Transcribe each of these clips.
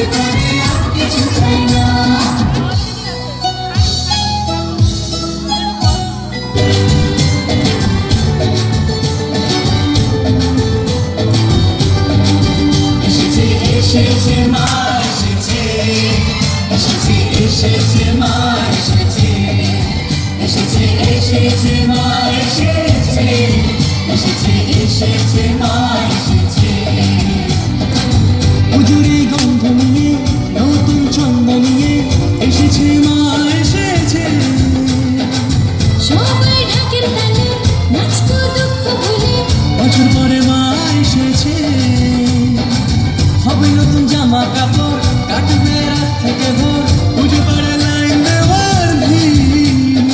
জীবনে আর কিছু চাই না। এসেছে মা এসেছে, এসেছে এসেছে মা এসেছে, এসেছে এসেছে মা এসেছে, এসেছে এসেছে মা এসেছে। হুজুরি গন্ধ নিয়ে নতুন ছন্দ নিয়ে এসেছে মা এসেছে। সবাই ঢাকের তালে নাচতো দুঃখ ভুলে, বছর পরে মা এসেছে। হবে নতুন জামা কাপড়, কাটবে রাত থেকে ভোর, পুজো পাড়া লাইন দেওয়ার ভিড়।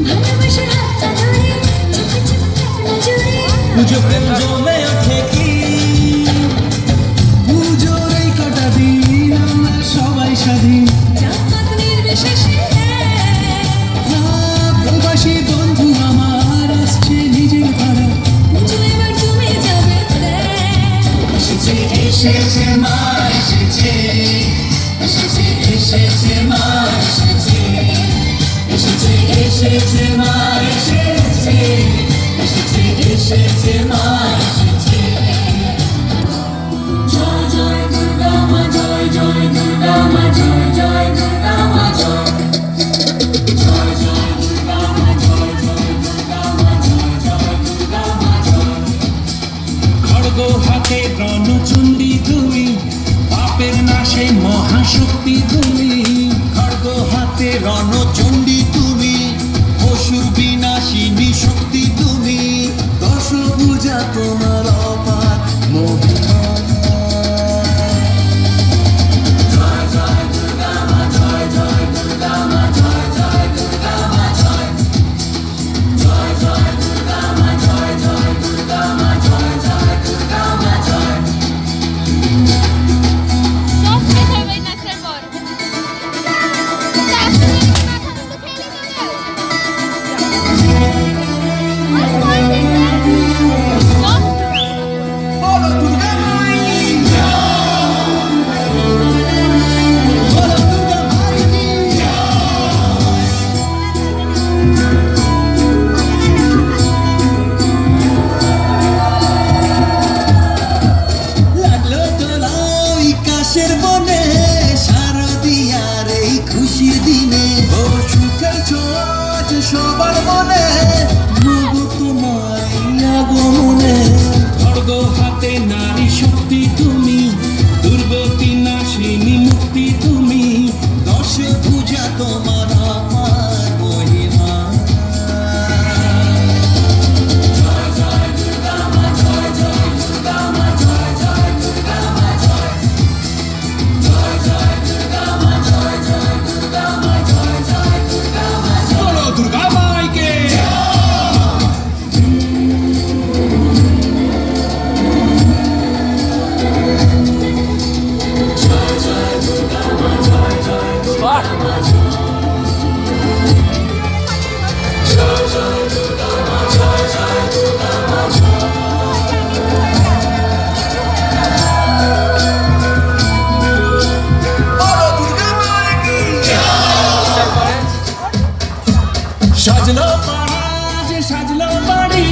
ভালোবাসার হাতটা ধরে চোখে চোখে নজরে, পুজো প্রেম জমে ওঠে কি। পুজোর এই কটা দিন আমরা সবাই স্বাধীন। জাত নির্বিশেষে প্রবাসী বন্ধু আমার আসছে নিজের পাড়া। পুজো এবার জমে যাবে এসেছে এসেছে মা এসেছে, এসেছে এসেছে মা এসেছে, এসেছে এসেছে মা এসেছে, এসেছে এসেছে মা এসেছে। জয় জয় দুর্গা মা, জয় জয় দুর্গা মা, জয় জয় দুর্গা মা, জয় জয় জয় দুর্গা মা, জয় জয় দুর্গা মা, জয় জয় দুর্গা মা, জয়। খড়গ হাতে রণচণ্ডী তুমি, পাপের নাশে মহাশক্তি তুমি। খড়গ হাতে রণচণ্ডী তুমি, অসুর বিনাশিনী শক্তি তুমি। দশ পূজা তোমার অপার মহিমা। জয় জয় দুর্গা মা, জয় জয় দুর্গা মা, জয় জয় দুর্গা মা, জয় জয় জয় দুর্গা মা, জয় জয় দুর্গা মা, জয় জয় দুর্গা মা, জয়। সব শেষ হবে নাচের পর। বলো দুর্গা মাই বলো দুর্গা মাই লাগলো তোলা ওই কাশের বনে, শারদিয়ার এই খুশির দিনে। ও সুখের ছোঁয়াচ সবার মনে, নব তোমায় আগমনে। খড়গ হাতে নারী শক্তি তুমি, দুর্গতি নাশিনী মুক্তি তুমি। দশ পূজা তোমার আমার মহিমা। জয় জয় দুর্গা মা, জয় জয় দুর্গা মা, জয় জয় দুর্গা মা, জয় জয় জয় দুর্গা মা, জয় জয় দুর্গা মা, জয় জয় দুর্গা মা, জয়। বলো দুর্গা মাইকে জয় জয় দুর্গা মা, জয় জয় দুর্গা মা, জয় জয় দুর্গা মা, জয় জয় দুর্গা মা, জয়। বলো দুর্গা মাইকে সাজলো পাড়া যে সাজলো বাড়ি,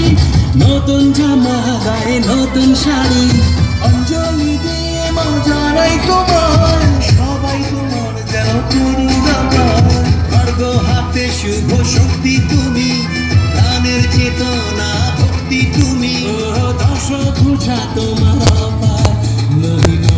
নতুন জামা গায়ে নতুন শাড়ি। অঞ্জলি দিয়ে মা জানাই তোমার, সবাই তোমার যেন করুণা পায়। খড়গ হাতে শুভ শক্তি তুমি, প্রাণের চেতনা ভক্তি তুমি। ও দশ পূজা তোমার অপার মহিমা।